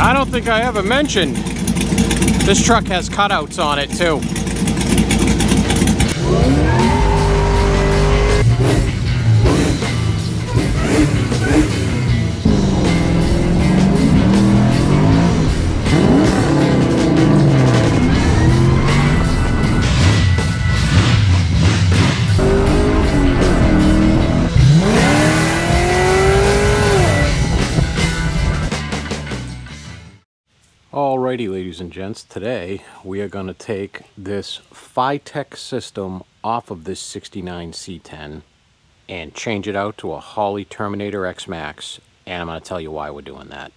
I don't think I ever mentioned this truck has cutouts on it too. Alrighty, ladies and gents, today we are going to take this FiTech system off of this 69 C10 and change it out to a Holley Terminator X Max, and I'm going to tell you why we're doing that.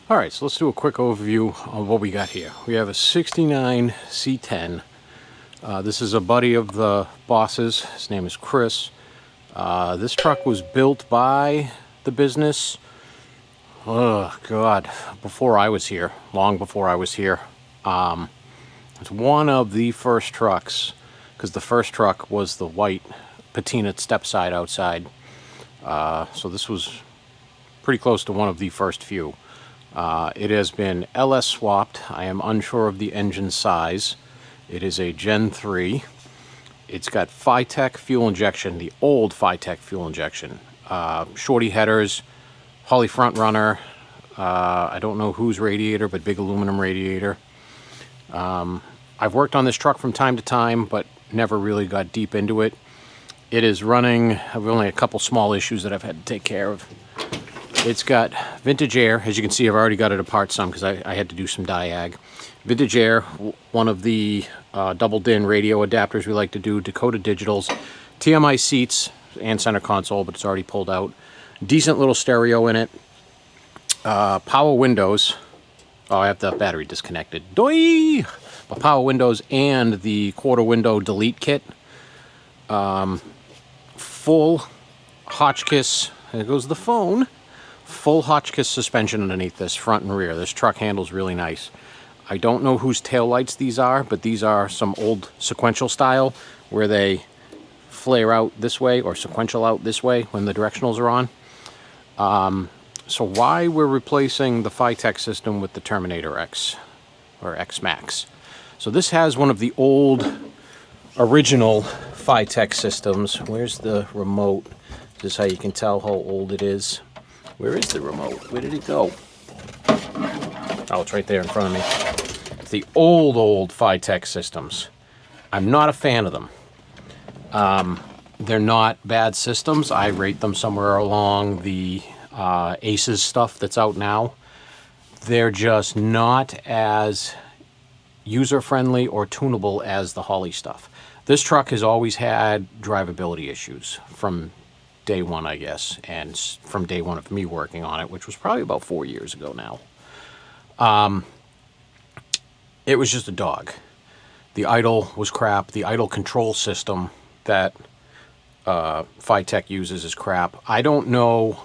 Alright, so let's do a quick overview of what we got here. We have a 69 C10. This is a buddy of the boss's. His name is Chris. This truck was built by the business, oh God, before I was here, long before I was here. It's one of the first trucks, because the first truck was the white patina step side outside. So this was pretty close to one of the first few. It has been LS swapped. I am unsure of the engine size. It is a Gen 3. It's got FiTech fuel injection, the old FiTech fuel injection. Shorty headers, Holley front runner, I don't know whose radiator, but big aluminum radiator. I've worked on this truck from time to time, but never really got deep into it. It is running, I've only a couple small issues that I've had to take care of. It's got vintage air. As you can see, I've already got it apart some because I had to do some diag. Vintage air, one of the double DIN radio adapters we like to do, Dakota Digitals, TMI seats and center console, but it's already pulled out. Decent little stereo in it. Power windows. Oh, I have the battery disconnected. Doi! Power windows and the quarter window delete kit. Full Hotchkiss. There goes the phone. Full Hotchkiss suspension underneath this, front and rear. This truck handles really nice. I don't know whose taillights these are, but these are some old sequential style where they flare out this way or sequential out this way when the directionals are on. So why we're replacing the FiTech system with the Terminator X or X Max. So this has one of the old original FiTech systems. Where's the remote? This is how you can tell how old it is. Where is the remote? Where did it go? Oh, it's right there in front of me. It's the old FiTech systems. I'm not a fan of them. They're not bad systems. I rate them somewhere along the Aces stuff that's out now. They're just not as user-friendly or tunable as the Holley stuff. This truck has always had drivability issues from day one, I guess, and from day one of me working on it, which was probably about 4 years ago now. It was just a dog. The idle was crap. The idle control system that FiTech uses is crap. I don't know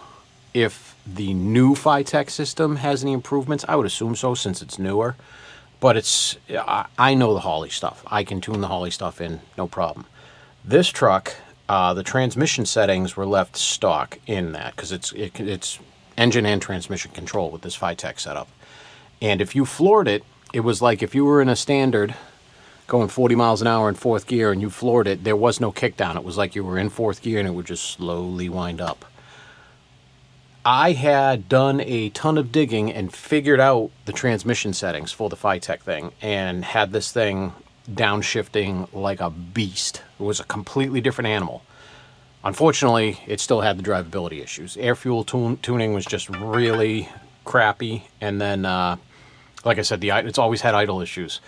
if the new FiTech system has any improvements. I would assume so since it's newer. But it's, I know the Holley stuff. I can tune the Holley stuff in, no problem. This truck, the transmission settings were left stock in that because it's engine and transmission control with this FiTech setup. And if you floored it, it was like if you were in a standard going 40 miles an hour in fourth gear and you floored it, there was no kickdown. It was like you were in fourth gear and it would just slowly wind up. I had done a ton of digging and figured out the transmission settings for the FiTech thing and had this thing downshifting like a beast. It was a completely different animal. Unfortunately, it still had the drivability issues. Air fuel tuning was just really crappy. And then, like I said, it's always had idle issues.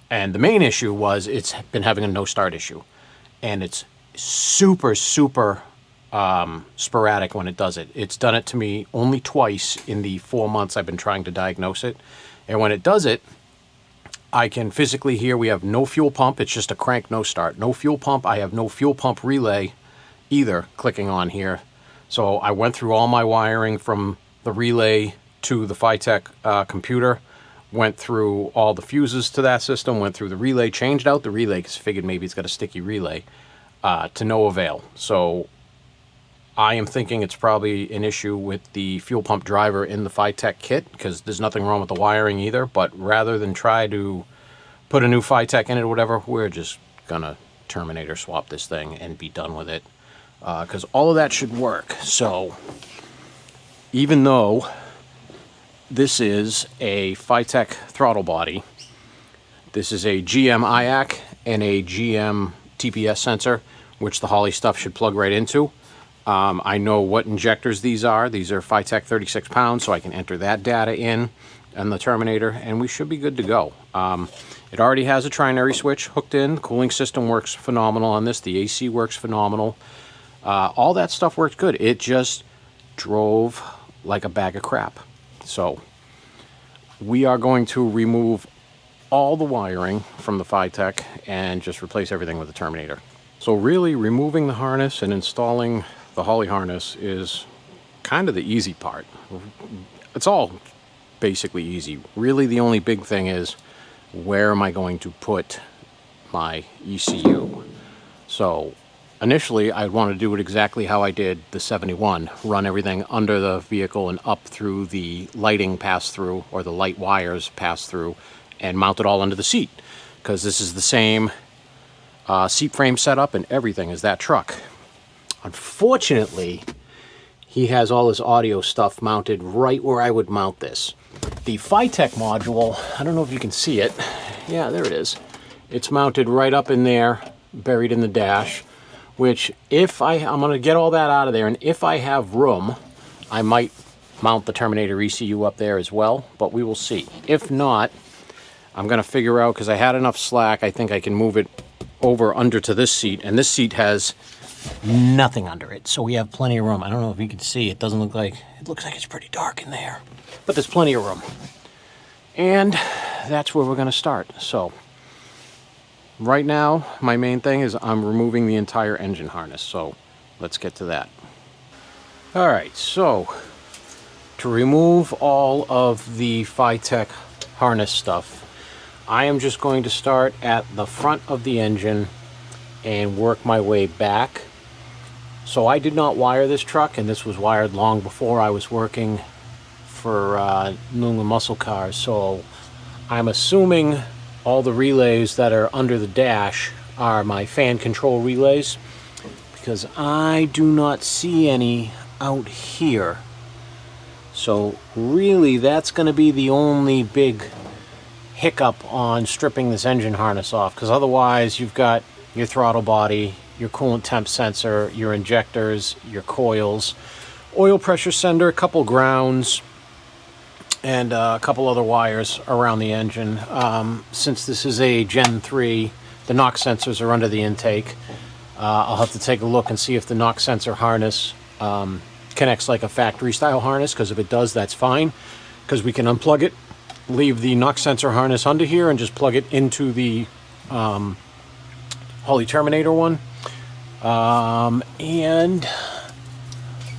And the main issue was it's been having a no-start issue. And it's super sporadic when it does it. It's done it to me only twice in the 4 months I've been trying to diagnose it. And when it does it, I can physically hear we have no fuel pump. It's just a crank no start. No fuel pump. I have no fuel pump relay either clicking on here. So I went through all my wiring from the relay to the FiTech computer, went through all the fuses to that system, went through the relay, changed out the relay because I figured maybe it's got a sticky relay, to no avail. So I am thinking it's probably an issue with the fuel pump driver in the FiTech kit, because there's nothing wrong with the wiring either. But rather than try to put a new FiTech in it or whatever, we're just gonna Terminator swap this thing and be done with it, because all of that should work. So even though this is a FiTech throttle body, this is a GM IAC and a GM TPS sensor, which the Holley stuff should plug right into. I know what injectors these are. These are FiTech 36 pounds, so I can enter that data in and the Terminator, and we should be good to go. It already has a trinary switch hooked in. The cooling system works phenomenal on this. The AC works phenomenal. All that stuff worked good. It just drove like a bag of crap. So we are going to remove all the wiring from the FiTech and just replace everything with the Terminator. So really, removing the harness and installing the Holley harness is kind of the easy part. It's all basically easy. Really, the only big thing is, where am I going to put my ECU? So initially, I want to do it exactly how I did the 71, run everything under the vehicle and up through the lighting pass-through, or the light wires pass-through, and mount it all under the seat, because this is the same seat frame setup and everything as that truck. Unfortunately, he has all his audio stuff mounted right where I would mount this. The FiTech module, I don't know if you can see it. Yeah, there it is. It's mounted right up in there, buried in the dash, which I'm going to get all that out of there, and if I have room, I might mount the Terminator ECU up there as well, but we will see. If not, I'm going to figure out, because I had enough slack, I think I can move it over under to this seat, and this seat has nothing under it, so we have plenty of room. I don't know if you can see, it looks like it's pretty dark in there, but there's plenty of room. And that's where we're going to start. So right now, my main thing is I'm removing the entire engine harness, so let's get to that. All right, so to remove all of the FiTech harness stuff, I am just going to start at the front of the engine and work my way back. So I did not wire this truck, and this was wired long before I was working for New England Muscle Cars. So I'm assuming all the relays that are under the dash are my fan control relays, because I do not see any out here. So really, that's going to be the only big hiccup on stripping this engine harness off, because otherwise you've got your throttle body, your coolant temp sensor, your injectors, your coils, oil pressure sender, a couple grounds, and a couple other wires around the engine. Since this is a Gen 3, the NOx sensors are under the intake. I'll have to take a look and see if the NOx sensor harness connects like a factory style harness, because if it does, that's fine, because we can unplug it, leave the NOx sensor harness under here, and just plug it into the Holley Terminator one. And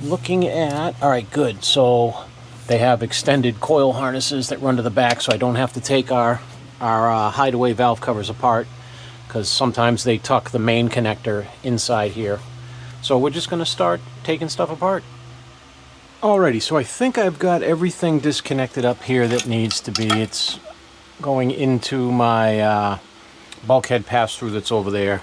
looking at, all right, good. So they have extended coil harnesses that run to the back, so I don't have to take our hideaway valve covers apart, because sometimes they tuck the main connector inside here. So we're just going to start taking stuff apart. Alrighty, so I think I've got everything disconnected up here that needs to be. It's going into my bulkhead pass-through that's over there.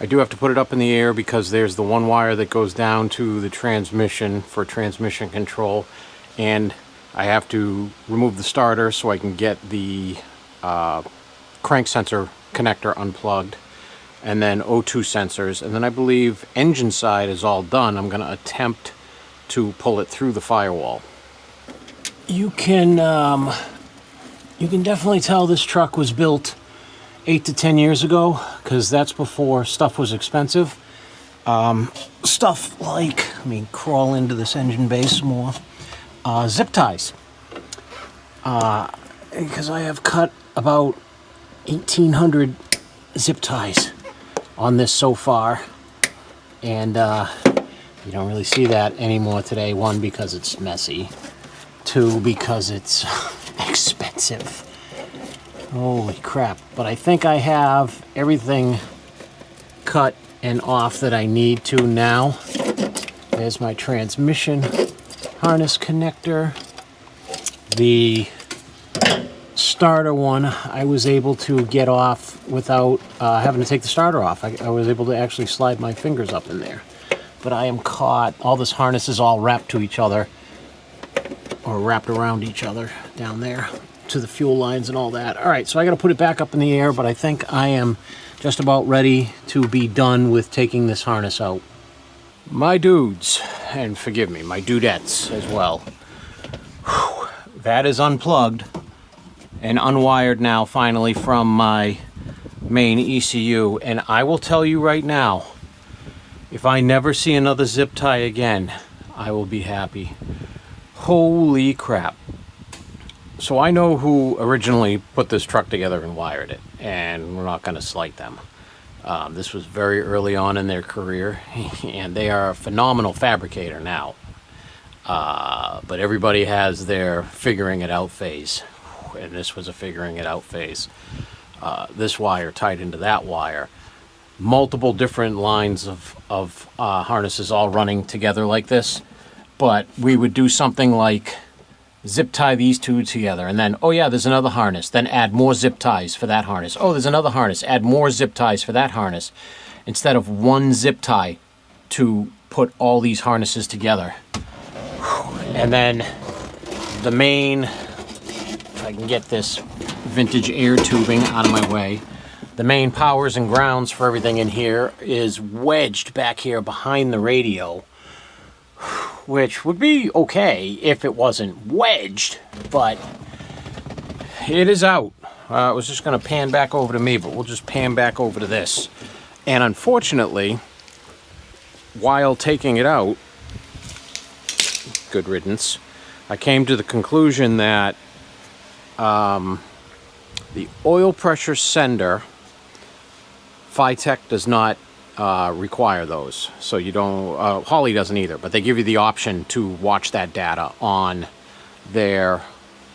I do have to put it up in the air, because there's the one wire that goes down to the transmission for transmission control, and I have to remove the starter so I can get the crank sensor connector unplugged, and then O2 sensors, and then I believe engine side is all done. I'm going to attempt to pull it through the firewall. You can definitely tell this truck was built 8 to 10 years ago, because that's before stuff was expensive. Stuff like, let me crawl into this engine bay some more, zip ties. Because I have cut about 1,800 zip ties on this so far, and you don't really see that anymore today. One, because it's messy. Two, because it's expensive. Holy crap. But I think I have everything cut and off that I need to now. There's my transmission harness connector. The starter one I was able to get off without having to take the starter off. I was able to actually slide my fingers up in there. But I am caught. All this harness is all wrapped to each other, or wrapped around each other down there to the fuel lines and all that. All right, so I got to put it back up in the air, but I think I am just about ready to be done with taking this harness out. My dudes, and forgive me, my dudettes as well. Whew, that is unplugged and unwired now finally from my main ECU, and I will tell you right now, if I never see another zip tie again, I will be happy. Holy crap. So I know who originally put this truck together and wired it, and we're not going to slight them. This was very early on in their career, and they are a phenomenal fabricator now. But everybody has their figuring it out phase, and this was a figuring it out phase. This wire tied into that wire. Multiple different lines of harnesses all running together like this, but we would do something like zip tie these two together, and then, oh yeah, there's another harness, then add more zip ties for that harness. Oh, there's another harness, add more zip ties for that harness, instead of one zip tie to put all these harnesses together. And then the main, if I can get this vintage air tubing out of my way, the main powers and grounds for everything in here is wedged back here behind the radio, which would be okay if it wasn't wedged, but it is out. I was just going to pan back over to me, but we'll just pan back over to this. And unfortunately, while taking it out, good riddance, I came to the conclusion that the oil pressure sender, FiTech does not require those, so you don't, Holley doesn't either, but they give you the option to watch that data on their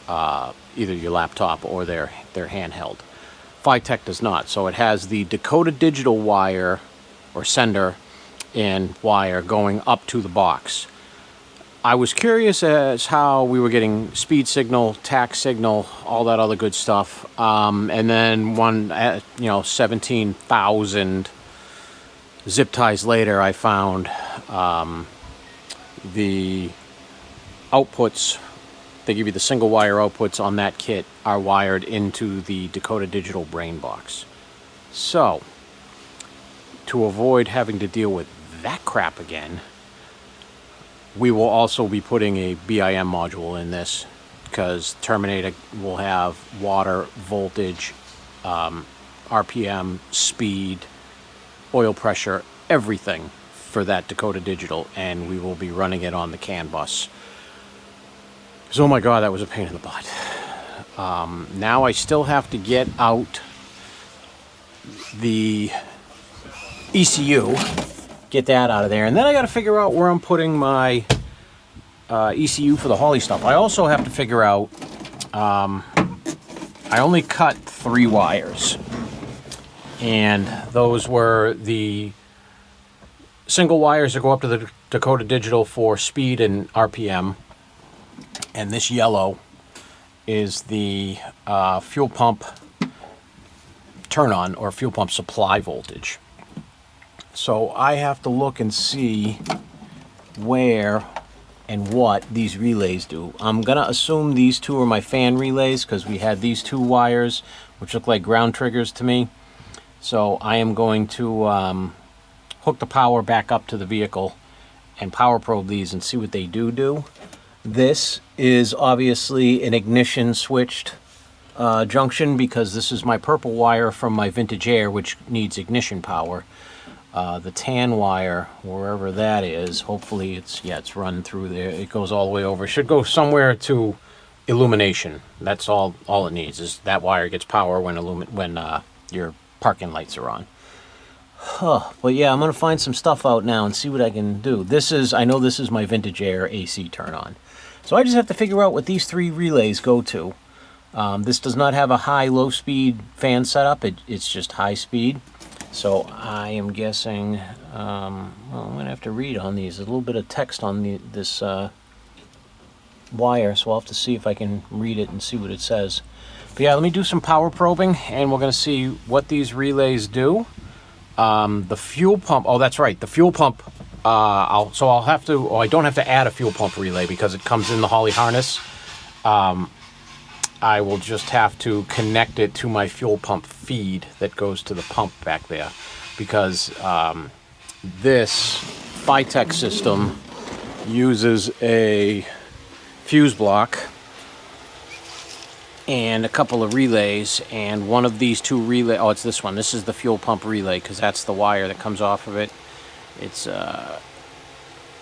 either your laptop or their handheld. FiTech does not, so it has the Dakota digital wire or sender and wire going up to the box. I was curious as how we were getting speed signal, tach signal, all that other good stuff, and then 17,000 zip ties later, I found the outputs. They give you the single wire outputs on that kit are wired into the Dakota Digital brain box. So, to avoid having to deal with that crap again, we will also be putting a BIM module in this, because Terminator will have water, voltage, RPM, speed, oil pressure, everything for that Dakota Digital, and we will be running it on the CAN bus. So, oh my god, that was a pain in the butt. Now I still have to get out the ECU, get that out of there, and then I got to figure out where I'm putting my ECU for the Holley stuff. I also have to figure out, I only cut 3 wires, and those were the single wires that go up to the Dakota Digital for speed and RPM, and this yellow is the fuel pump turn on or fuel pump supply voltage. So I have to look and see where and what these relays do. I'm gonna assume these two are my fan relays, because we had these 2 wires which look like ground triggers to me. So I am going to hook the power back up to the vehicle and power probe these and see what they do. This is obviously an ignition switched junction, because this is my purple wire from my vintage air, which needs ignition power. The tan wire, wherever that is, hopefully it's run through there. It goes all the way over. It should go somewhere to illumination. That's all it needs, is that wire gets power when your parking lights are on. But yeah, I'm gonna find some stuff out now and see what I can do. I know this is my vintage air AC turn on. So I just have to figure out what these 3 relays go to. This does not have a high-low speed fan setup. It's just high speed. So I am guessing Well, I'm going to have to read on these. There's a little bit of text on this wire, so I'll have to see if I can read it and see what it says. But yeah, let me do some power probing, and we're going to see what these relays do. The fuel pump, oh, that's right, the fuel pump, I don't have to add a fuel pump relay because it comes in the Holley harness. I will just have to connect it to my fuel pump feed that goes to the pump back there, because this FiTech system uses a fuse block and a couple of relays, and one of these two relay, oh, it's this one. This is the fuel pump relay, because that's the wire that comes off of it. It's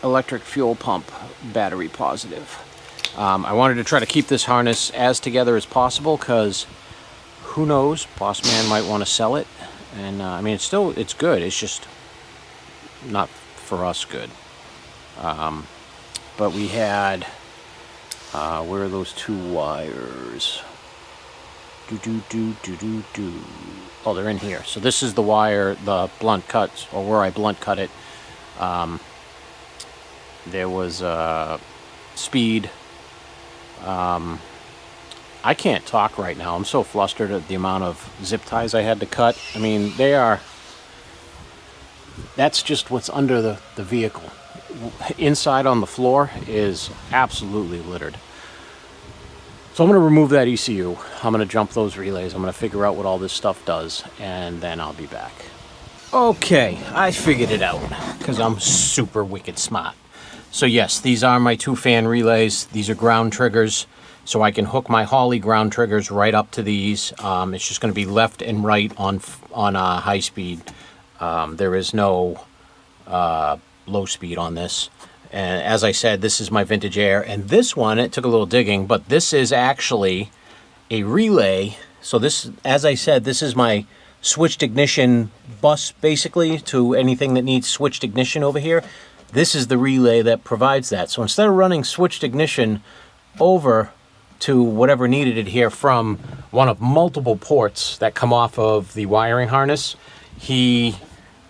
electric fuel pump battery positive. I wanted to try to keep this harness as together as possible, because who knows, boss man might want to sell it. And I mean, it's good. It's just not for us good. But we had, where are those two wires? Oh, they're in here. So this is the wire, the blunt cuts, or where I blunt cut it. There was speed. I can't talk right now. I'm so flustered at the amount of zip ties I had to cut. I mean, that's just what's under the vehicle. Inside on the floor is absolutely littered. So I'm going to remove that ECU. I'm going to jump those relays. I'm going to figure out what all this stuff does, and then I'll be back. Okay, I figured it out, because I'm super wicked smart. So yes, these are my two fan relays. These are ground triggers, so I can hook my Holley ground triggers right up to these. It's just going to be left and right on high speed. There is no low speed on this. And as I said, this is my vintage air, and this one, it took a little digging, but this is actually a relay. So this, as I said, this is my switched ignition bus, basically, to anything that needs switched ignition over here. This is the relay that provides that. So instead of running switched ignition over to whatever needed it here from one of multiple ports that come off of the wiring harness, he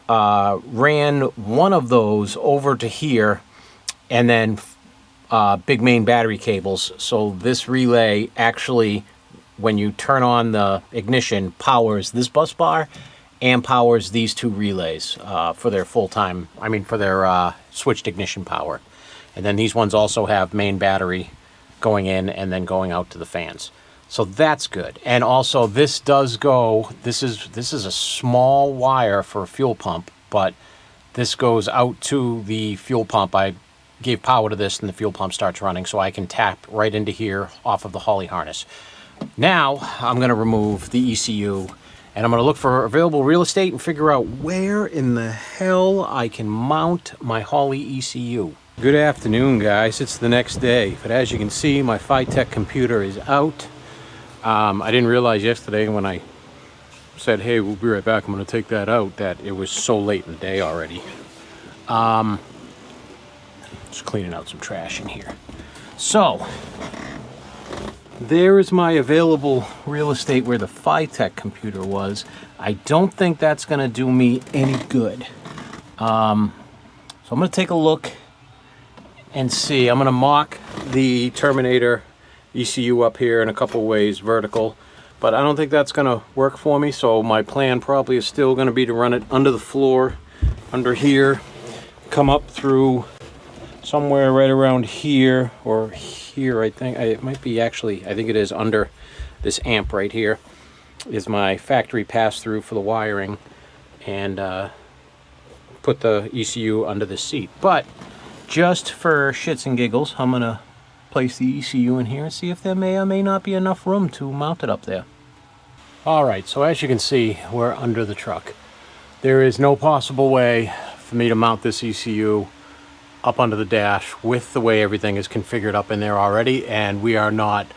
ran one of those over to here, and then big main battery cables. So this relay actually, when you turn on the ignition, powers this bus bar and powers these two relays for their full-time, for their switched ignition power. And then these ones also have main battery going in and then going out to the fans. So that's good. And also this does go, this is a small wire for a fuel pump, but this goes out to the fuel pump. I gave power to this and the fuel pump starts running, so I can tap right into here off of the Holley harness. Now I'm going to remove the ECU, and I'm going to look for available real estate and figure out where in the hell I can mount my Holley ECU. Good afternoon, guys. It's the next day, but as you can see, my FiTech computer is out. I didn't realize yesterday when I said, hey, we'll be right back, I'm going to take that out, that it was so late in the day already. Just cleaning out some trash in here. So there is my available real estate where the FiTech computer was. I don't think that's going to do me any good. So I'm going to take a look and see. I'm going to mock the Terminator ECU up here in a couple ways, vertical, but I don't think that's going to work for me. So my plan probably is still going to be to run it under the floor, under here, come up through somewhere right around here or here. I think it might be, actually, I think it is under this amp right here is my factory pass-through for the wiring, and put the ECU under the seat. But just for shits and giggles, I'm gonna place the ECU in here and see if there may or may not be enough room to mount it up there. Alright, so as you can see, we're under the truck. There is no possible way for me to mount this ECU up under the dash with the way everything is configured up in there already, and we are not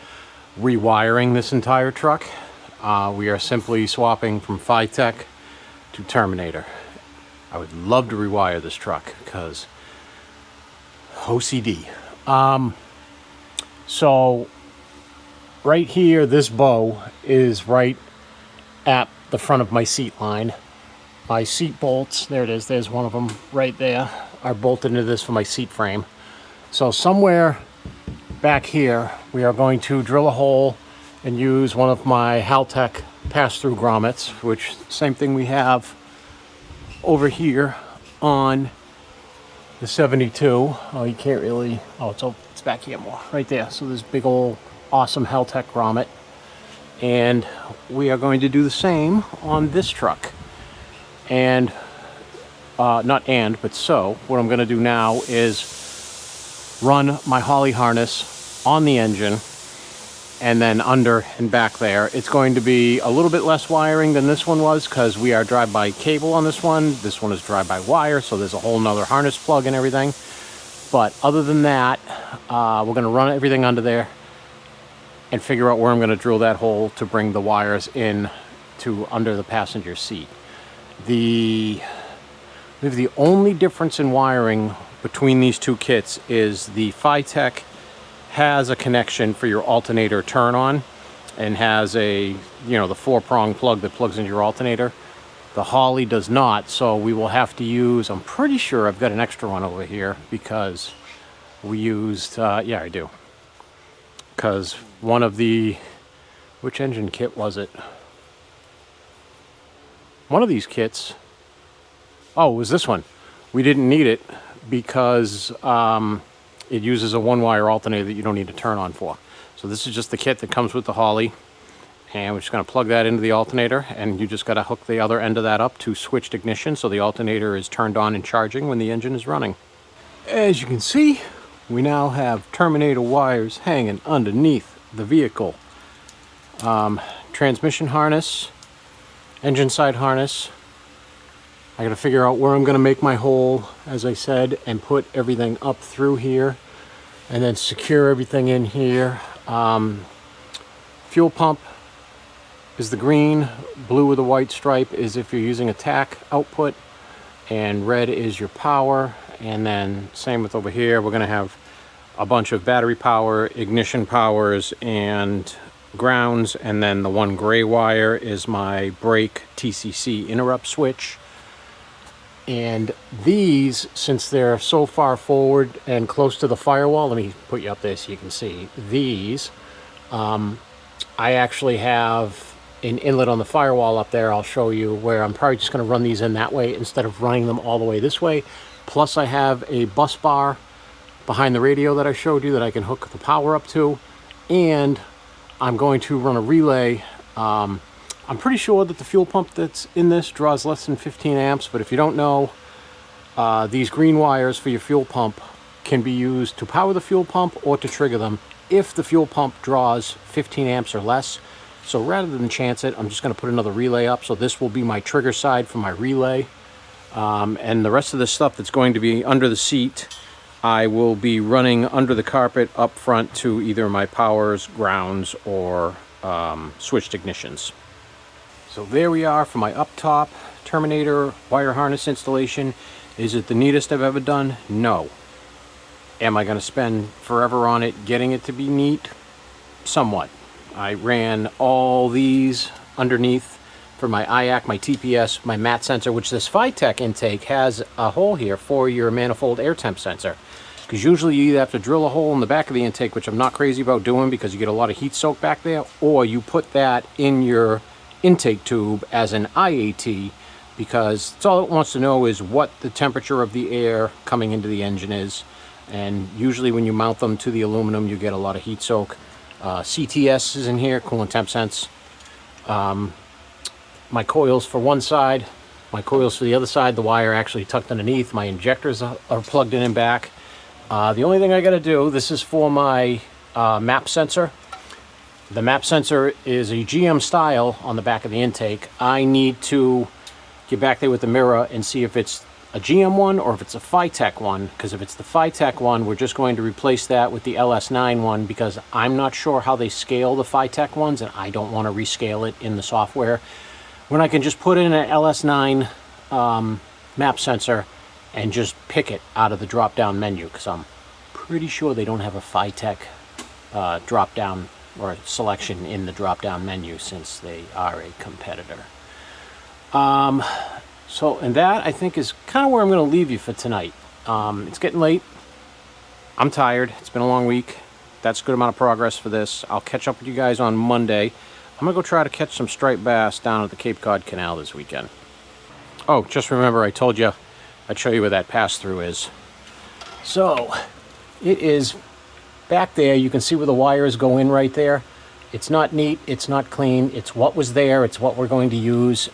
rewiring this entire truck. We are simply swapping from FiTech to Terminator. I would love to rewire this truck because OCD. So right here, this bow is right at the front of my seat line, my seat bolts, there it is, there's one of them right there, are bolted into this for my seat frame. So somewhere back here, we are going to drill a hole and use one of my Haltech pass-through grommets, which same thing we have over here on the 72. Oh, you can't really, oh, it's back here more, right there. So this big old awesome Haltech grommet. And we are going to do the same on this truck. And, so what I'm going to do now is run my Holley harness on the engine and then under and back there. It's going to be a little bit less wiring than this one was because we are drive-by cable on this one. This one is drive-by wire, so there's a whole nother harness plug and everything. But other than that, we're going to run everything under there and figure out where I'm going to drill that hole to bring the wires in to under the passenger seat. The only difference in wiring between these two kits is the FiTech has a connection for your alternator turn on and has a, the 4-prong plug that plugs into your alternator. The Holley does not, so we will have to use, I'm pretty sure I've got an extra one over here because we used, yeah, I do. Because one of the, which engine kit was it? One of these kits, oh, it was this one. We didn't need it because it uses a 1-wire alternator that you don't need to turn on for. So this is just the kit that comes with the Holley. And we're just going to plug that into the alternator, and you just got to hook the other end of that up to switched ignition so the alternator is turned on and charging when the engine is running. As you can see, we now have Terminator wires hanging underneath the vehicle. Transmission harness, engine side harness. I got to figure out where I'm going to make my hole, as I said, and put everything up through here and then secure everything in here. Fuel pump is the green, blue with a white stripe is if you're using a TAC output, and red is your power. And then same with over here, we're going to have a bunch of battery power, ignition powers, and grounds, and then the one gray wire is my brake TCC interrupt switch. And these, since they're so far forward and close to the firewall, let me put you up there so you can see. These, I actually have an inlet on the firewall up there. I'll show you where I'm probably just going to run these in that way instead of running them all the way this way. Plus I have a bus bar behind the radio that I showed you that I can hook the power up to. And I'm going to run a relay. I'm pretty sure that the fuel pump that's in this draws less than 15 amps, but if you don't know, these green wires for your fuel pump can be used to power the fuel pump or to trigger them if the fuel pump draws 15 amps or less. So rather than chance it, I'm just going to put another relay up. So this will be my trigger side for my relay. And the rest of the stuff that's going to be under the seat, I will be running under the carpet up front to either my powers, grounds, or switched ignitions. So there we are for my up top Terminator wire harness installation. Is it the neatest I've ever done? No. Am I going to spend forever on it getting it to be neat? Somewhat. I ran all these underneath for my IAC, my TPS, my mat sensor, which this FiTech intake has a hole here for your manifold air temp sensor. Because usually you either have to drill a hole in the back of the intake, which I'm not crazy about doing because you get a lot of heat soak back there, or you put that in your intake tube as an IAT, because it's all it wants to know is what the temperature of the air coming into the engine is. And usually when you mount them to the aluminum, you get a lot of heat soak. CTS is in here, coolant temp sense. My coils for one side, my coils for the other side, the wire actually tucked underneath. My injectors are plugged in and back. The only thing I got to do, this is for my map sensor. The map sensor is a GM style on the back of the intake. I need to get back there with the mirror and see if it's a GM one or if it's a FiTech one, because if it's the FiTech one, we're just going to replace that with the LS9 one, because I'm not sure how they scale the FiTech ones and I don't want to rescale it in the software. When I can just put in an LS9 map sensor and just pick it out of the drop-down menu, because I'm pretty sure they don't have a FiTech drop-down or selection in the drop-down menu since they are a competitor. So, and that I think is kind of where I'm going to leave you for tonight. It's getting late. I'm tired. It's been a long week. That's a good amount of progress for this. I'll catch up with you guys on Monday. I'm going to go try to catch some striped bass down at the Cape Cod Canal this weekend. Oh, just remember I told you I'd show you where that pass-through is. So, it is back there. You can see where the wires go in right there. It's not neat. It's not clean. It's what was there. It's what we're going to use.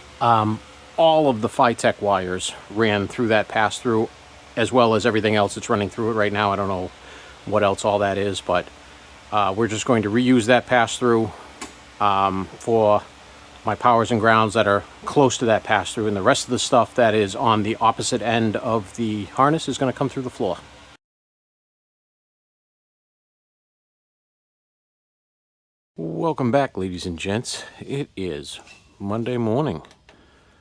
All of the FiTech wires ran through that pass-through, as well as everything else that's running through it right now. I don't know what else all that is, but we're just going to reuse that pass-through for my powers and grounds that are close to that pass-through, and the rest of the stuff that is on the opposite end of the harness is going to come through the floor. Welcome back, ladies and gents. It is Monday morning.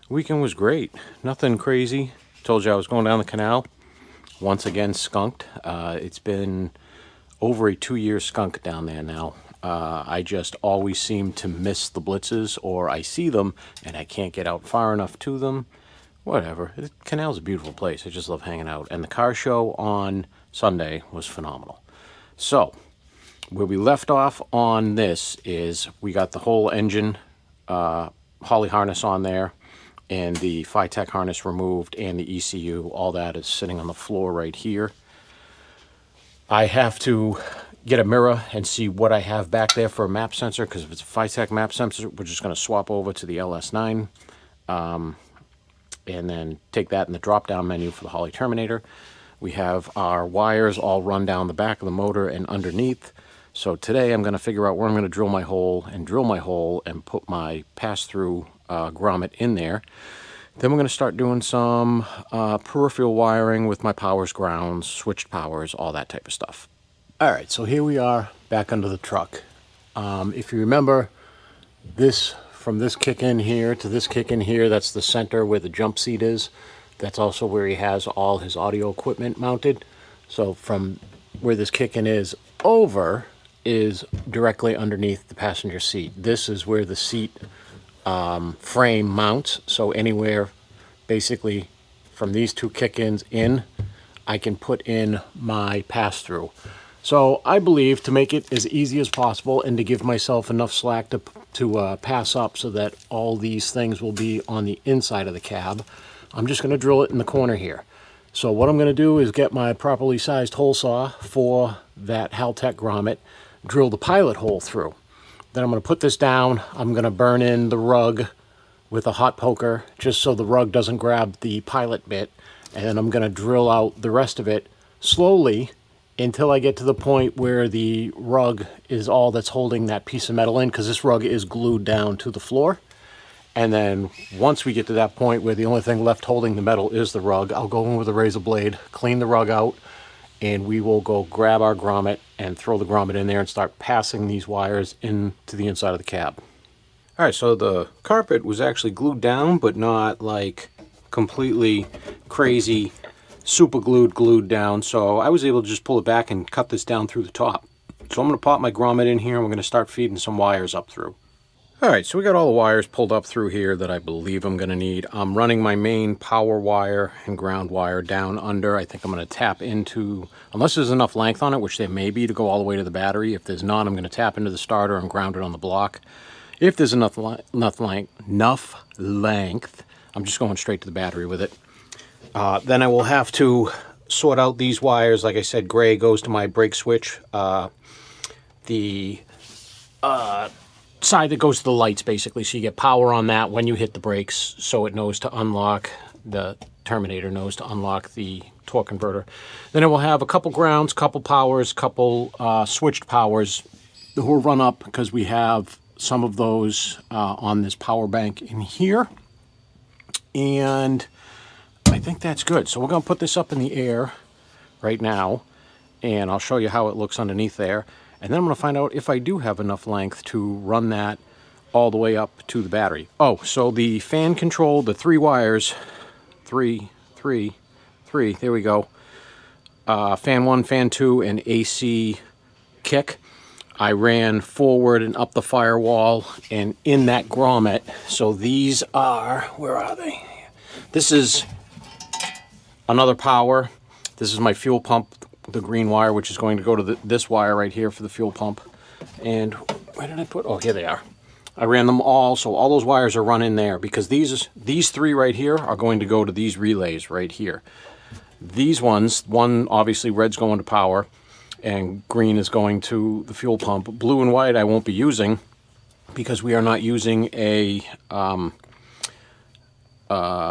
Weekend was great. Nothing crazy. Told you I was going down the canal. Once again, skunked. It's been over a 2-year skunk down there now. I just always seem to miss the blitzes, or I see them and I can't get out far enough to them. Whatever. The canal's a beautiful place. I just love hanging out. And the car show on Sunday was phenomenal. So, where we left off on this is we got the whole engine Holley harness on there, and the FiTech harness removed, and the ECU. All that is sitting on the floor right here. I have to get a mirror and see what I have back there for a map sensor, because if it's a FiTech map sensor, we're just going to swap over to the LS9 and then take that in the drop-down menu for the Holley Terminator. We have our wires all run down the back of the motor and underneath. So today I'm going to figure out where I'm going to drill my hole and put my pass-through grommet in there. Then we're going to start doing some peripheral wiring with my powers, grounds, switched powers, all that type of stuff. All right, so here we are back under the truck. If you remember, from this kick in here to this kick in here, that's the center where the jump seat is. That's also where he has all his audio equipment mounted. So from where this kick in is over is directly underneath the passenger seat. This is where the seat frame mounts. So anywhere basically from these two kick-ins in, I can put in my pass-through. So I believe to make it as easy as possible and to give myself enough slack to pass up so that all these things will be on the inside of the cab, I'm just going to drill it in the corner here. So what I'm going to do is get my properly sized hole saw for that Haltech grommet, drill the pilot hole through. Then I'm going to put this down. I'm going to burn in the rug with a hot poker just so the rug doesn't grab the pilot bit. And then I'm going to drill out the rest of it slowly until I get to the point where the rug is all that's holding that piece of metal in, because this rug is glued down to the floor. And then once we get to that point where the only thing left holding the metal is the rug, I'll go in with a razor blade, clean the rug out, and we will go grab our grommet and throw the grommet in there and start passing these wires into the inside of the cab. All right, so the carpet was actually glued down, but not like completely crazy, super glued down. So I was able to just pull it back and cut this down through the top. So I'm going to pop my grommet in here and we're going to start feeding some wires up through. All right, so we got all the wires pulled up through here that I believe I'm going to need. I'm running my main power wire and ground wire down under. I think I'm going to tap into, unless there's enough length on it, which there may be to go all the way to the battery. If there's not, I'm going to tap into the starter and ground it on the block. If there's enough length, I'm just going straight to the battery with it. Then I will have to sort out these wires. Like I said, gray goes to my brake switch. The side that goes to the lights, basically, so you get power on that when you hit the brakes, so it knows to unlock, the Terminator knows to unlock the torque converter. Then it will have a couple grounds, couple powers, couple switched powers that will run up, because we have some of those on this power bank in here. And I think that's good. So we're going to put this up in the air right now, and I'll show you how it looks underneath there. And then I'm going to find out if I do have enough length to run that all the way up to the battery. Oh, so the fan control, the 3 wires, three, there we go. Fan 1, fan 2, and AC kick. I ran forward and up the firewall and in that grommet. So these are, where are they? This is another power. This is my fuel pump, the green wire, which is going to go to this wire right here for the fuel pump. And where did I put? Oh, here they are. I ran them all, so all those wires are run in there because these three right here are going to go to these relays right here. These ones, one obviously red's going to power and green is going to the fuel pump. Blue and white I won't be using because we are not using a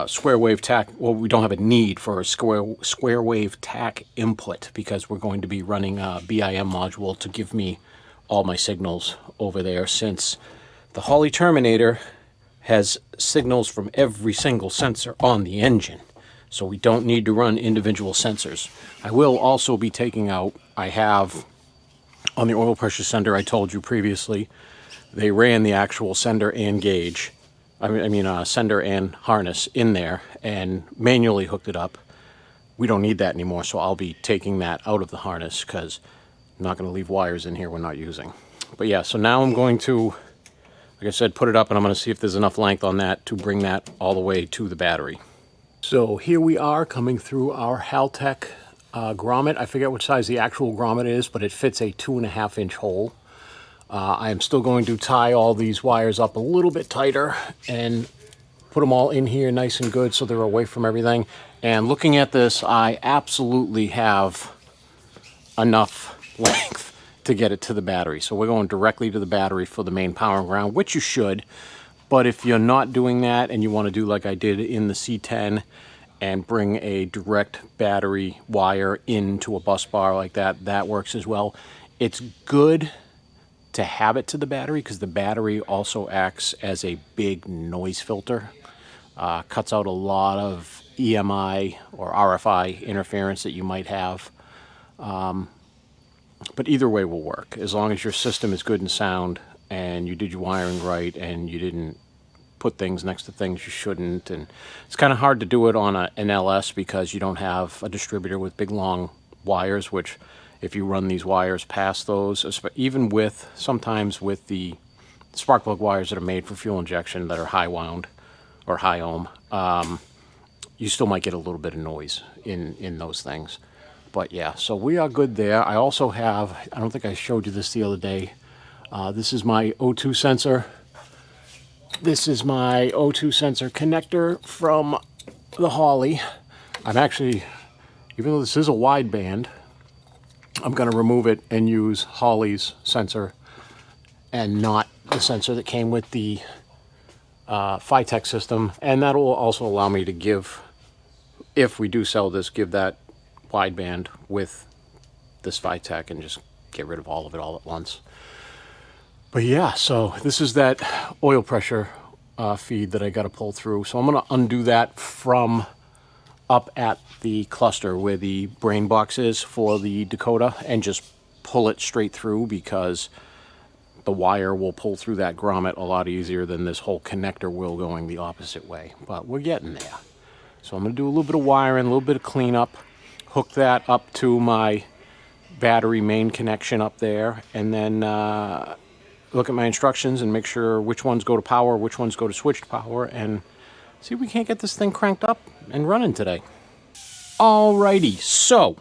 square wave TAC. Well, we don't have a need for a square wave TAC input because we're going to be running a BIM module to give me all my signals over there, since the Holley Terminator has signals from every single sensor on the engine. So we don't need to run individual sensors. I will also be taking out, I have on the oil pressure sender I told you previously, they ran the actual sender and gauge, sender and harness in there and manually hooked it up. We don't need that anymore, so I'll be taking that out of the harness because I'm not going to leave wires in here we're not using. But yeah, so now I'm going to, like I said, put it up and I'm going to see if there's enough length on that to bring that all the way to the battery. So here we are coming through our FiTech grommet. I forget what size the actual grommet is, but it fits a 2.5-inch hole. I am still going to tie all these wires up a little bit tighter and put them all in here nice and good so they're away from everything. And looking at this, I absolutely have enough length to get it to the battery. So we're going directly to the battery for the main power and ground, which you should. But if you're not doing that and you want to do like I did in the C10 and bring a direct battery wire into a bus bar like that, that works as well. It's good to have it to the battery because the battery also acts as a big noise filter. Cuts out a lot of EMI or RFI interference that you might have. But either way will work, as long as your system is good and sound and you did your wiring right and you didn't put things next to things you shouldn't. And it's kind of hard to do it on an LS because you don't have a distributor with big long wires, which if you run these wires past those, even with, sometimes with the spark plug wires that are made for fuel injection that are high wound or high ohm, you still might get a little bit of noise in those things. But yeah, so we are good there. I also have, I don't think I showed you this the other day. This is my O2 sensor. This is my O2 sensor connector from the Holley. I'm actually, even though this is a wideband, I'm going to remove it and use Holley's sensor and not the sensor that came with the FiTech system. And that will also allow me to give, if we do sell this, give that wideband with this FiTech and just get rid of all of it all at once. But yeah, so this is that oil pressure feed that I got to pull through. So I'm going to undo that from up at the cluster where the brain box is for the Dakota and just pull it straight through because the wire will pull through that grommet a lot easier than this whole connector will going the opposite way. But we're getting there. So I'm going to do a little bit of wiring, a little bit of cleanup, hook that up to my battery main connection up there, and then look at my instructions and make sure which ones go to power, which ones go to switched power, and see if we can't get this thing cranked up and running today. Alrighty, so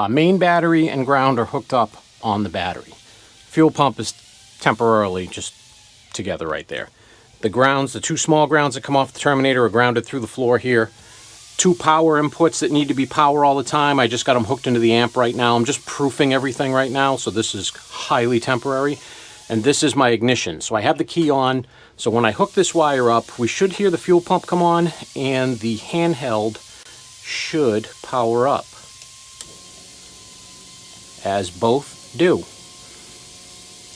main battery and ground are hooked up on the battery. Fuel pump is temporarily just together right there. The grounds, the two small grounds that come off the Terminator are grounded through the floor here. Two power inputs that need to be power all the time. I just got them hooked into the amp right now. I'm just proofing everything right now, so this is highly temporary. And this is my ignition. So I have the key on. So when I hook this wire up, we should hear the fuel pump come on and the handheld should power up, as both do.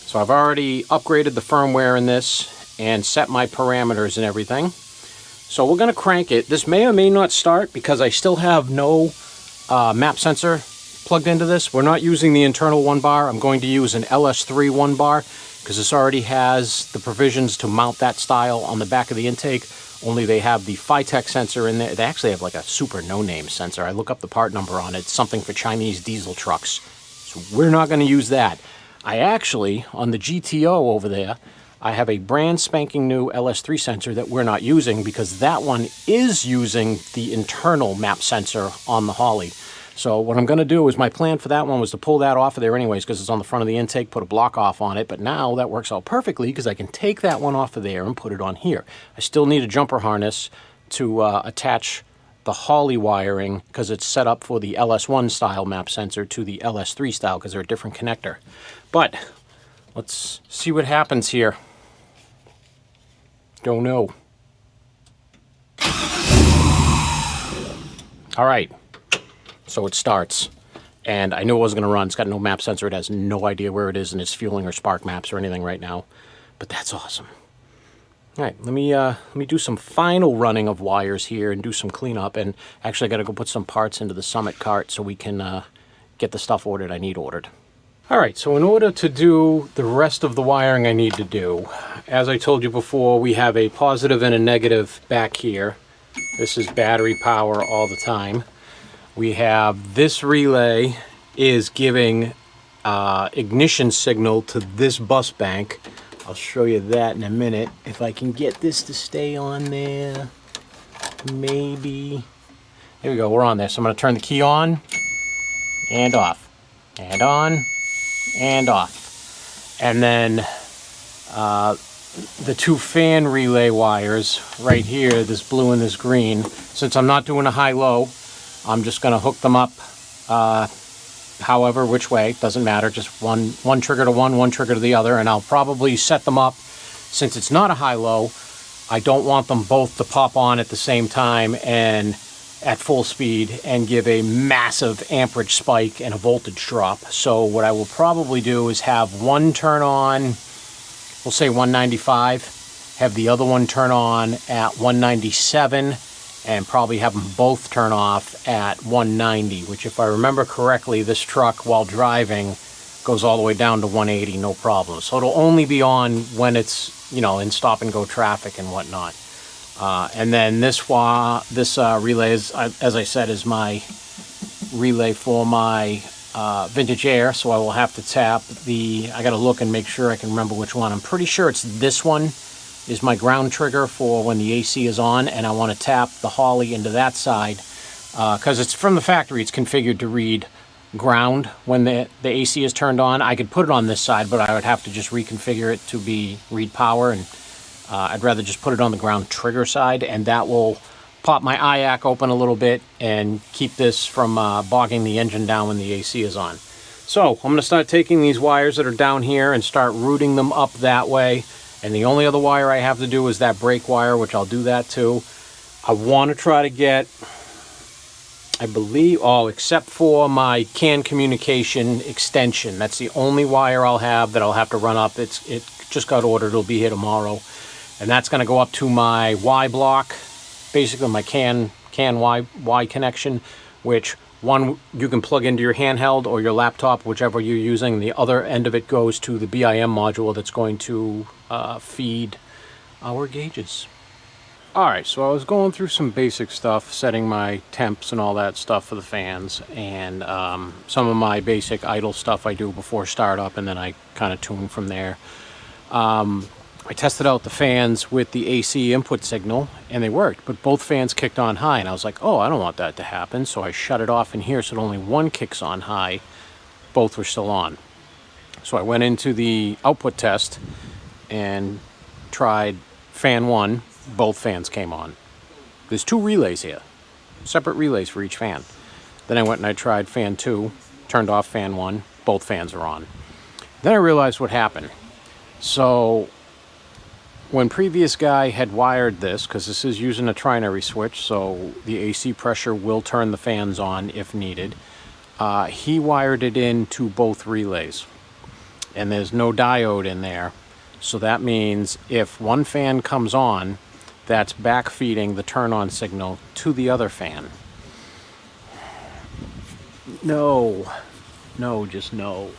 So I've already upgraded the firmware in this and set my parameters and everything. So we're going to crank it. This may or may not start because I still have no map sensor plugged into this. We're not using the internal 1-bar. I'm going to use an LS3 1-bar because this already has the provisions to mount that style on the back of the intake, only they have the FiTech sensor in there. They actually have like a super no-name sensor. I look up the part number on it. It's something for Chinese diesel trucks. So we're not going to use that. I actually, on the GTO over there, I have a brand spanking new LS3 sensor that we're not using because that one is using the internal map sensor on the Holley. So what I'm going to do is, my plan for that one was to pull that off of there anyways because it's on the front of the intake, put a block off on it. But now that works out perfectly because I can take that one off of there and put it on here. I still need a jumper harness to attach the Holley wiring because it's set up for the LS1 style map sensor to the LS3 style because they're a different connector. But let's see what happens here. Don't know. All right. So it starts, and I knew it wasn't going to run. It's got no map sensor. It has no idea where it is in its fueling or spark maps or anything right now, but that's awesome. All right, let me do some final running of wires here and do some cleanup, and actually I got to go put some parts into the Summit cart so we can get the stuff ordered I need ordered. All right, so in order to do the rest of the wiring I need to do, as I told you before, we have a positive and a negative back here. This is battery power all the time. We have this relay is giving ignition signal to this bus bank. I'll show you that in a minute. If I can get this to stay on there, maybe. There we go, we're on there. So I'm going to turn the key on and off, and on and off. And then the two fan relay wires right here, this blue and this green, since I'm not doing a high-low, I'm just going to hook them up however, which way, doesn't matter, just one trigger to one trigger to the other, and I'll probably set them up, since it's not a high-low, I don't want them both to pop on at the same time and at full speed and give a massive amperage spike and a voltage drop. So what I will probably do is have one turn on, we'll say 195, have the other one turn on at 197, and probably have them both turn off at 190, which, if I remember correctly, this truck, while driving, goes all the way down to 180, no problem. So it'll only be on when it's, you know, in stop and go traffic and whatnot. And then this relay is, as I said, is my relay for my vintage air. So I will have to tap I got to look and make sure I can remember which one. I'm pretty sure it's this one is my ground trigger for when the AC is on, and I want to tap the Holley into that side because it's from the factory. It's configured to read ground when the AC is turned on. I could put it on this side, but I would have to just reconfigure it to read power, and I'd rather just put it on the ground trigger side, and that will pop my IAC open a little bit and keep this from bogging the engine down when the AC is on. So I'm going to start taking these wires that are down here and start routing them up that way. And the only other wire I have to do is that brake wire, which I'll do that too. I want to try to get, I believe, except for my CAN communication extension. That's the only wire I'll have that I'll have to run up. It just got ordered. It'll be here tomorrow. And that's going to go up to my Y block, basically my CAN Y connection, which one you can plug into your handheld or your laptop, whichever you're using. The other end of it goes to the BIM module that's going to feed our gauges. Alright, so I was going through some basic stuff, setting my temps and all that stuff for the fans, and some of my basic idle stuff I do before startup, and then I kind of tune from there. I tested out the fans with the AC input signal, and they worked, but both fans kicked on high, and I was like, oh, I don't want that to happen, so I shut it off in here so that only one kicks on high. Both were still on. So I went into the output test and tried fan 1. Both fans came on. There's 2 relays here, separate relays for each fan. Then I went and I tried fan 2, turned off fan 1, both fans are on. Then I realized what happened. So when previous guy had wired this, because this is using a trinary switch, so the AC pressure will turn the fans on if needed, he wired it into both relays. And there's no diode in there. So that means if one fan comes on, that's back feeding the turn on signal to the other fan. No, just no.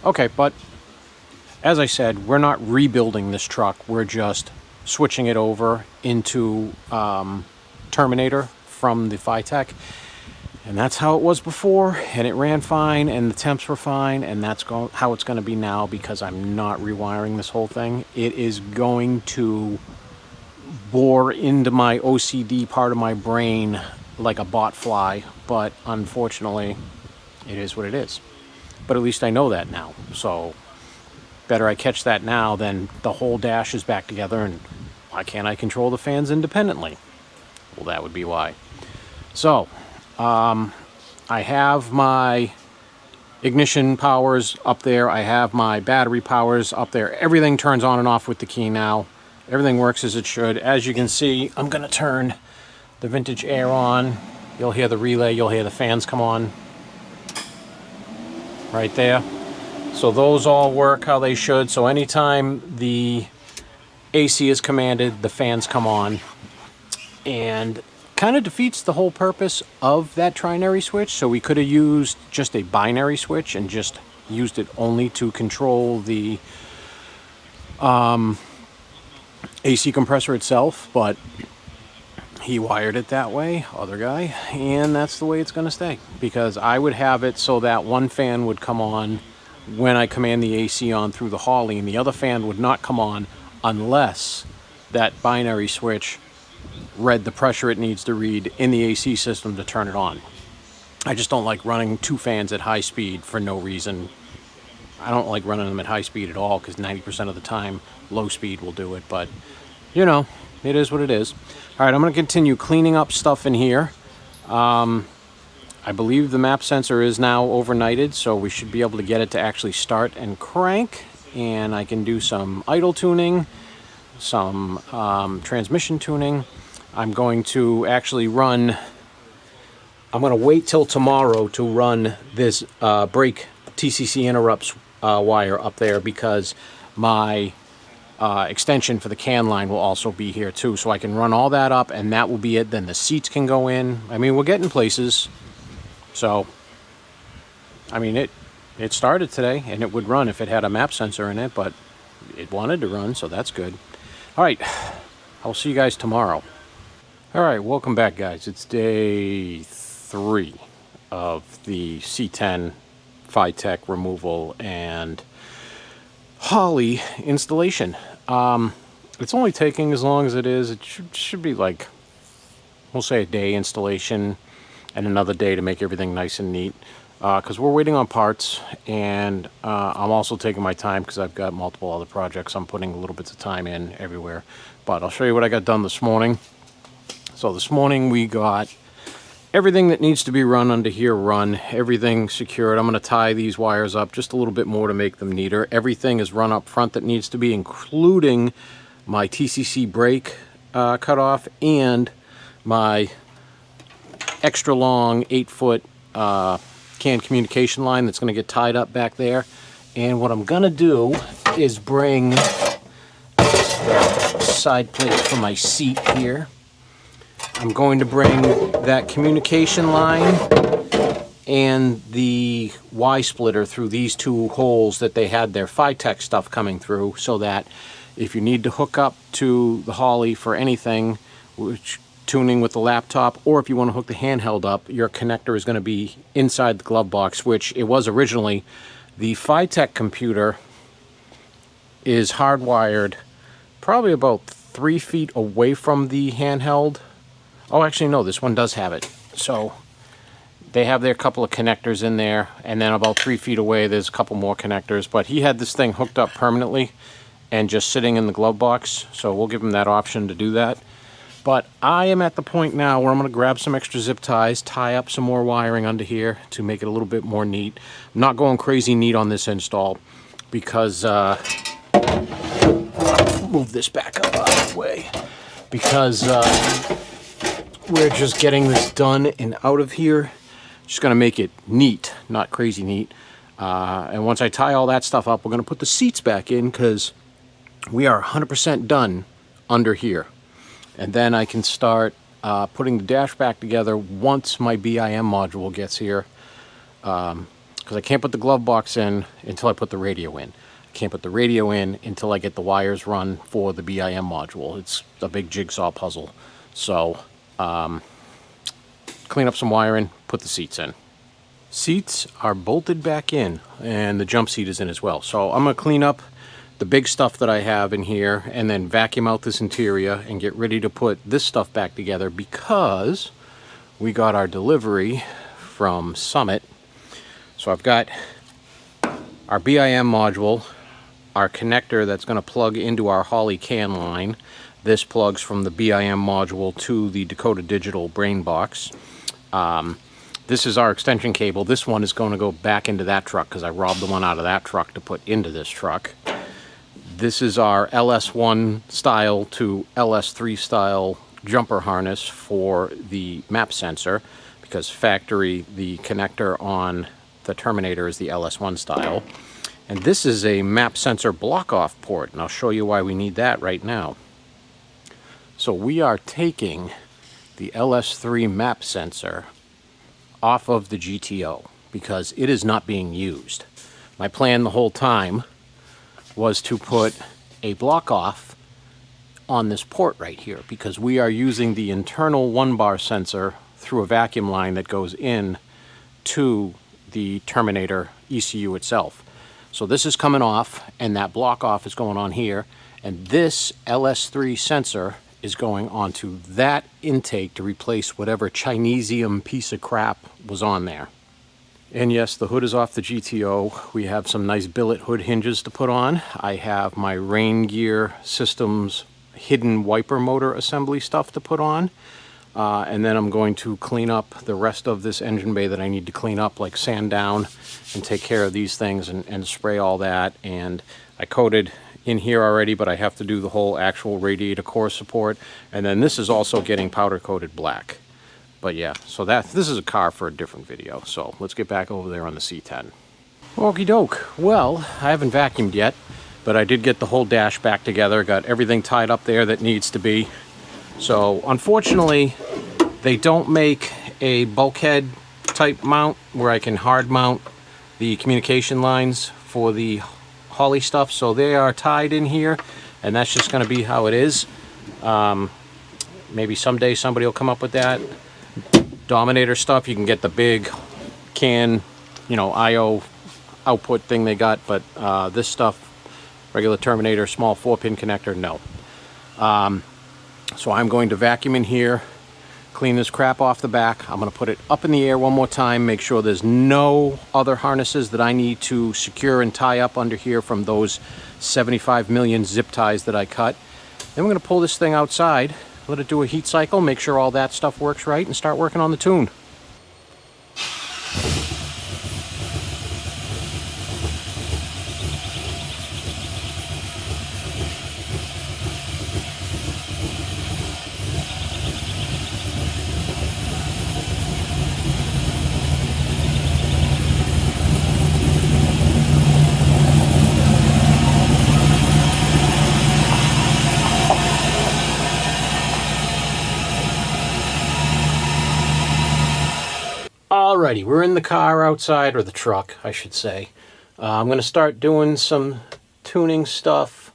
Okay, but as I said, we're not rebuilding this truck. We're just switching it over into Terminator from the FiTech. And that's how it was before, and it ran fine, and the temps were fine, and that's how it's going to be now, because I'm not rewiring this whole thing. It is going to bore into my OCD part of my brain like a bot fly, but unfortunately, it is what it is. But at least I know that now, so better I catch that now than the whole dash is back together, and why can't I control the fans independently? Well, that would be why. So, I have my ignition powers up there. I have my battery powers up there. Everything turns on and off with the key now. Everything works as it should. As you can see, I'm going to turn the vintage air on. You'll hear the relay. You'll hear the fans come on right there. So those all work how they should. So anytime the AC is commanded, the fans come on. And kind of defeats the whole purpose of that trinary switch. So we could have used just a binary switch and just used it only to control the AC compressor itself, but he wired it that way, other guy, and that's the way it's going to stay, because I would have it so that one fan would come on when I command the AC on through the Holley, and the other fan would not come on unless that binary switch read the pressure it needs to read in the AC system to turn it on. I just don't like running two fans at high speed for no reason. I don't like running them at high speed at all, because 90% of the time low speed will do it, but you know, it is what it is. All right, I'm going to continue cleaning up stuff in here. I believe the map sensor is now overnighted, so we should be able to get it to actually start and crank, and I can do some idle tuning, some transmission tuning. I'm going to actually run, I'm going to wait till tomorrow to run this brake TCC interrupts wire up there, because my extension for the can line will also be here too. So I can run all that up, and that will be it. Then the seats can go in. I mean, we're getting places. So, I mean, it started today, and it would run if it had a map sensor in it, but it wanted to run, so that's good. All right, I'll see you guys tomorrow. All right, welcome back, guys. It's day 3 of the C10 FiTech removal and Holley installation. It's only taking as long as it is. It should be like, we'll say a day installation and another day to make everything nice and neat. Because we're waiting on parts, and I'm also taking my time because I've got multiple other projects I'm putting little bits of time in everywhere. But I'll show you what I got done this morning. So this morning we got everything that needs to be run under here run, everything secured. I'm going to tie these wires up just a little bit more to make them neater. Everything is run up front that needs to be, including my TCC brake cutoff and my extra long 8-foot CAN communication line that's going to get tied up back there. And what I'm going to do is bring the side plate for my seat here. I'm going to bring that communication line and the Y-splitter through these two holes that they had their FiTech stuff coming through, so that if you need to hook up to the Holley for anything, which tuning with the laptop, or if you want to hook the handheld up, your connector is going to be inside the glove box, which it was originally. The FiTech computer is hardwired probably about 3 feet away from the handheld. Oh, actually, no, this one does have it. So they have their couple of connectors in there, and then about 3 feet away, there's a couple more connectors. But he had this thing hooked up permanently and just sitting in the glove box, so we'll give him that option to do that. But I am at the point now where I'm going to grab some extra zip ties, tie up some more wiring under here to make it a little bit more neat. I'm not going crazy neat on this install because, move this back up out of the way, because we're just getting this done and out of here. Just going to make it neat, not crazy neat. And once I tie all that stuff up, we're going to put the seats back in, because we are 100% done under here. And then I can start putting the dash back together once my BIM module gets here. Because I can't put the glove box in until I put the radio in. I can't put the radio in until I get the wires run for the BIM module. It's a big jigsaw puzzle. So clean up some wiring, put the seats in. Seats are bolted back in, and the jump seat is in as well. So I'm going to clean up the big stuff that I have in here and then vacuum out this interior and get ready to put this stuff back together, because we got our delivery from Summit. So I've got our BIM module, our connector that's going to plug into our Holley can line. This plugs from the BIM module to the Dakota Digital brain box. This is our extension cable. This one is going to go back into that truck because I robbed the one out of that truck to put into this truck. This is our LS1 style to LS3 style jumper harness for the map sensor, because factory the connector on the Terminator is the LS1 style. And this is a map sensor block-off port, and I'll show you why we need that right now. So we are taking the LS3 map sensor off of the GTO because it is not being used. My plan the whole time was to put a block-off on this port right here, because we are using the internal 1-bar sensor through a vacuum line that goes in to the Terminator ECU itself. So this is coming off, and that block off is going on here, and this LS3 sensor is going onto that intake to replace whatever Chinesium piece of crap was on there. And yes, the hood is off the GTO. We have some nice billet hood hinges to put on. I have my Rain Gear Systems hidden wiper motor assembly stuff to put on. And then I'm going to clean up the rest of this engine bay that I need to clean up, like sand down and take care of these things and spray all that. And I coated in here already, but I have to do the whole actual radiator core support. And then this is also getting powder coated black. But yeah, so this is a car for a different video. So let's get back over there on the C10. Okie doke. Well, I haven't vacuumed yet, but I did get the whole dash back together. Got everything tied up there that needs to be. So unfortunately, they don't make a bulkhead type mount where I can hard mount the communication lines for the Holley stuff. So they are tied in here, and that's just going to be how it is. Maybe someday somebody will come up with that. Dominator stuff, you can get the big can, you know, IO output thing they got, but this stuff, regular Terminator, small 4-pin connector, no. So I'm going to vacuum in here, clean this crap off the back. I'm going to put it up in the air one more time, make sure there's no other harnesses that I need to secure and tie up under here from those 75 million zip ties that I cut. Then we're going to pull this thing outside, let it do a heat cycle, make sure all that stuff works right, and start working on the tune. Alrighty, we're in the car outside, or the truck, I should say. I'm going to start doing some tuning stuff.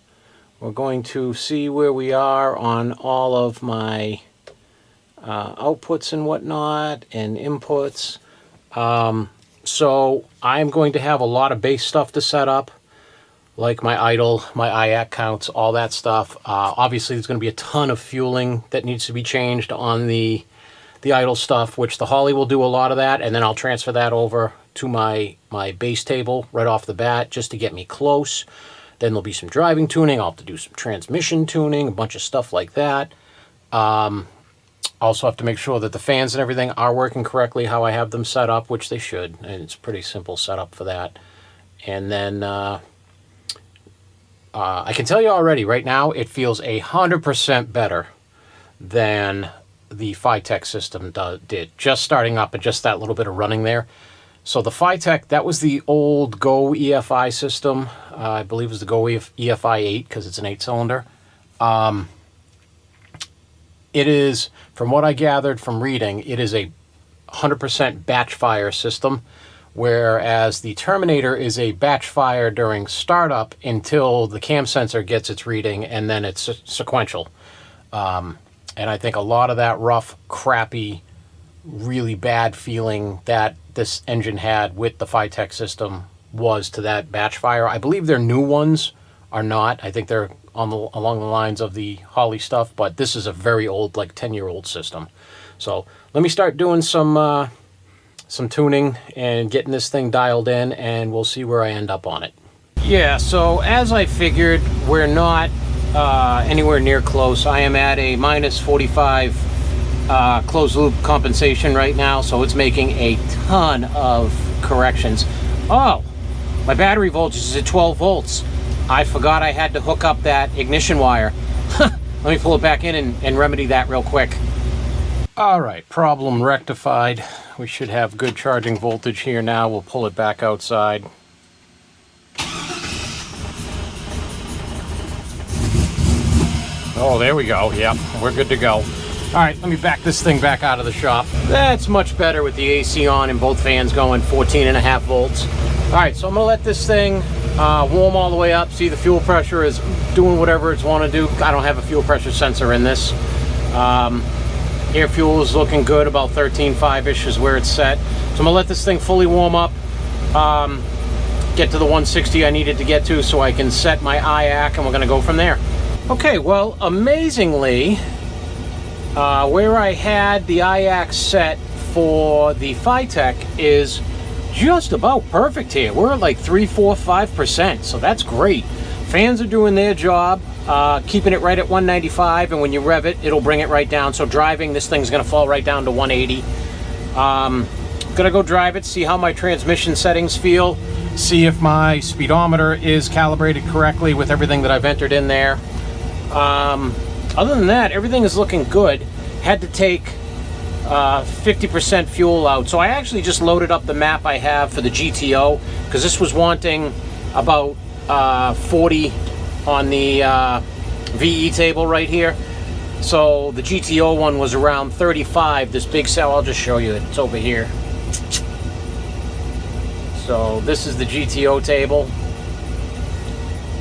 We're going to see where we are on all of my outputs and whatnot, and inputs. So I'm going to have a lot of base stuff to set up, like my idle, my IAC counts, all that stuff. Obviously, there's going to be a ton of fueling that needs to be changed on the idle stuff, which the Holley will do a lot of that, and then I'll transfer that over to my base table right off the bat just to get me close. Then there'll be some driving tuning. I'll have to do some transmission tuning, a bunch of stuff like that. Also have to make sure that the fans and everything are working correctly how I have them set up, which they should, and it's a pretty simple setup for that. And then I can tell you already right now, it feels 100% better than the FiTech system did, just starting up and just that little bit of running there. So the FiTech, that was the old Go EFI system. I believe it was the Go EFI 8 because it's an 8-cylinder. It is, from what I gathered from reading, it is a 100% batch fire system, whereas the Terminator is a batch fire during startup until the cam sensor gets its reading, and then it's sequential. And I think a lot of that rough, crappy really bad feeling that this engine had with the FiTech system was to that batch fire. I believe their new ones are not. I think they're along the lines of the Holley stuff, but this is a very old, like 10-year-old system. So let me start doing some tuning and getting this thing dialed in, and we'll see where I end up on it. Yeah, so as I figured, we're not anywhere near close. I am at a minus 45 closed loop compensation right now, so it's making a ton of corrections. Oh, my battery voltage is at 12 volts. I forgot I had to hook up that ignition wire. Let me pull it back in and remedy that real quick. All right, problem rectified. We should have good charging voltage here now. We'll pull it back outside. Oh, there we go. Yep, we're good to go. All right, let me back this thing back out of the shop. That's much better with the AC on and both fans going 14.5 volts. All right, so I'm gonna let this thing warm all the way up. See, the fuel pressure is doing whatever it's want to do. I don't have a fuel pressure sensor in this. Air fuel is looking good, about 13.5-ish is where it's set. So I'm gonna let this thing fully warm up, get to the 160 I needed to get to so I can set my IAC, and we're gonna go from there. Okay, well, amazingly, where I had the IAC set for the FiTech is just about perfect here. We're at like 3, 4, 5%, so that's great. Fans are doing their job, keeping it right at 195, and when you rev it, it'll bring it right down. So driving, this thing's gonna fall right down to 180. Gonna go drive it, see how my transmission settings feel, see if my speedometer is calibrated correctly with everything that I've entered in there. Other than that, everything is looking good. Had to take 50% fuel out. So I actually just loaded up the map I have for the GTO, because this was wanting about 40 on the VE table right here. So the GTO one was around 35. This big cell, I'll just show you, it's over here. So this is the GTO table.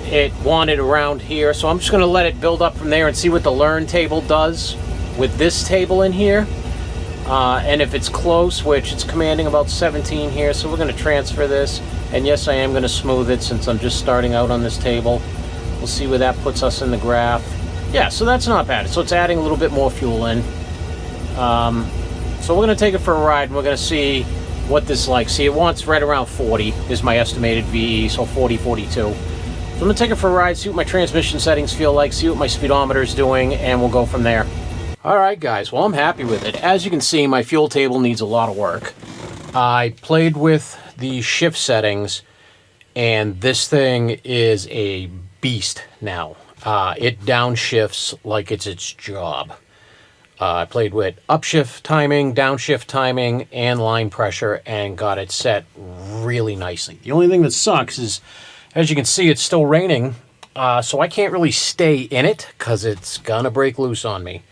It wanted around here, so I'm just going to let it build up from there and see what the learn table does with this table in here. And if it's close, which it's commanding about 17 here, so we're going to transfer this. And yes, I am going to smooth it since I'm just starting out on this table. We'll see where that puts us in the graph. Yeah, so that's not bad. So it's adding a little bit more fuel in. So we're going to take it for a ride, and we're going to see what this is like. See, it wants right around 40 is my estimated VE, so 40, 42. So I'm going to take it for a ride, see what my transmission settings feel like, see what my speedometer is doing, and we'll go from there. All right, guys, well, I'm happy with it. As you can see, my fuel table needs a lot of work. I played with the shift settings, and this thing is a beast now. It downshifts like it's its job. I played with upshift timing, downshift timing, and line pressure, and got it set really nicely. The only thing that sucks is, as you can see, it's still raining, so I can't really stay in it because it's gonna break loose on me,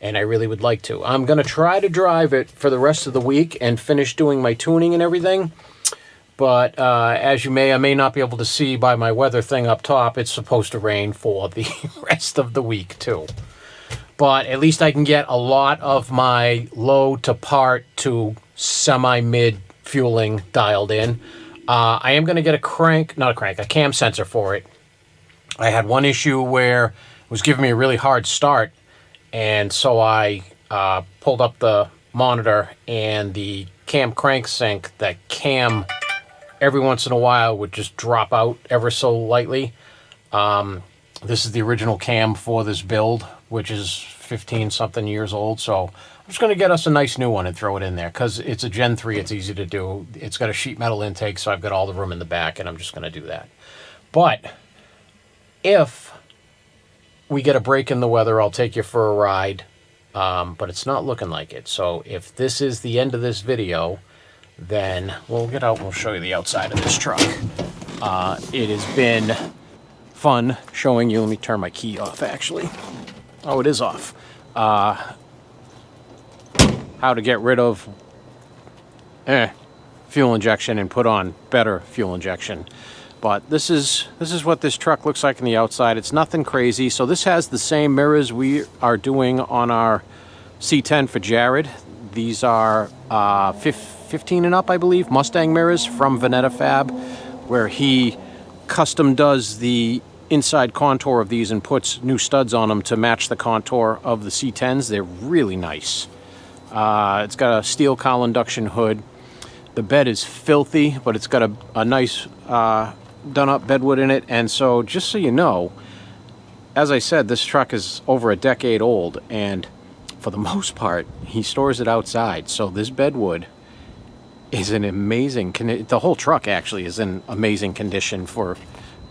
and I really would like to. I'm gonna try to drive it for the rest of the week and finish doing my tuning and everything, but as you may or may not be able to see by my weather thing up top, it's supposed to rain for the rest of the week too. But at least I can get a lot of my low to part to semi-mid fueling dialed in. I am going to get a cam sensor for it. I had one issue where it was giving me a really hard start, and so I pulled up the monitor, and the cam cranksync, the cam every once in a while would just drop out ever so lightly. This is the original cam for this build, which is 15-something years old, so I'm just going to get us a nice new one and throw it in there, because it's a Gen 3, it's easy to do. It's got a sheet metal intake, so I've got all the room in the back, and I'm just going to do that. But if we get a break in the weather, I'll take you for a ride, but it's not looking like it. So if this is the end of this video, then we'll get out and we'll show you the outside of this truck. It has been fun showing you. Let me turn my key off, actually. Oh, it is off. How to get rid of fuel injection and put on better fuel injection. But this is what this truck looks like on the outside. It's nothing crazy. So this has the same mirrors we are doing on our C10 for Jared. These are 15 and up, I believe, Mustang mirrors from Veneta Fab, where he custom does the inside contour of these and puts new studs on them to match the contour of the C10s. They're really nice. It's got a steel cowl induction hood. The bed is filthy, but it's got a nice done up bedwood in it. And so just so you know, as I said, this truck is over a decade old, and for the most part, he stores it outside. So this bedwood is an amazing, the whole truck actually is in amazing condition for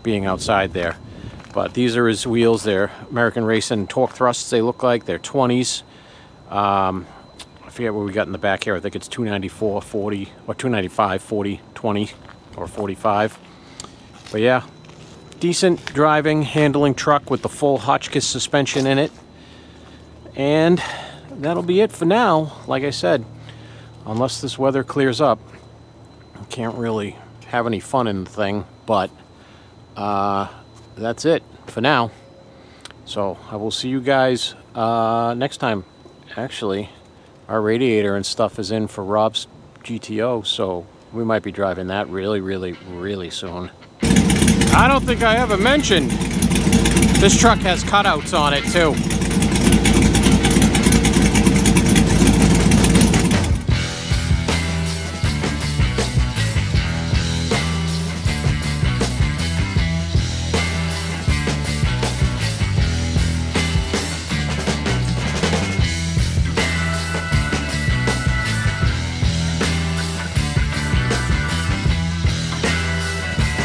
being outside there. But these are his wheels. They're American Racing torque thrusts, they look like. They're 20s. I forget what we got in the back here. I think it's 294, 40, or 295, 40, 20, or 45. But yeah, decent driving, handling truck with the full Hotchkiss suspension in it. And that'll be it for now. Like I said, unless this weather clears up, I can't really have any fun in the thing, but that's it for now. So I will see you guys next time. Actually, our radiator and stuff is in for Rob's GTO, so we might be driving that really soon. I don't think I ever mentioned this truck has cutouts on it too.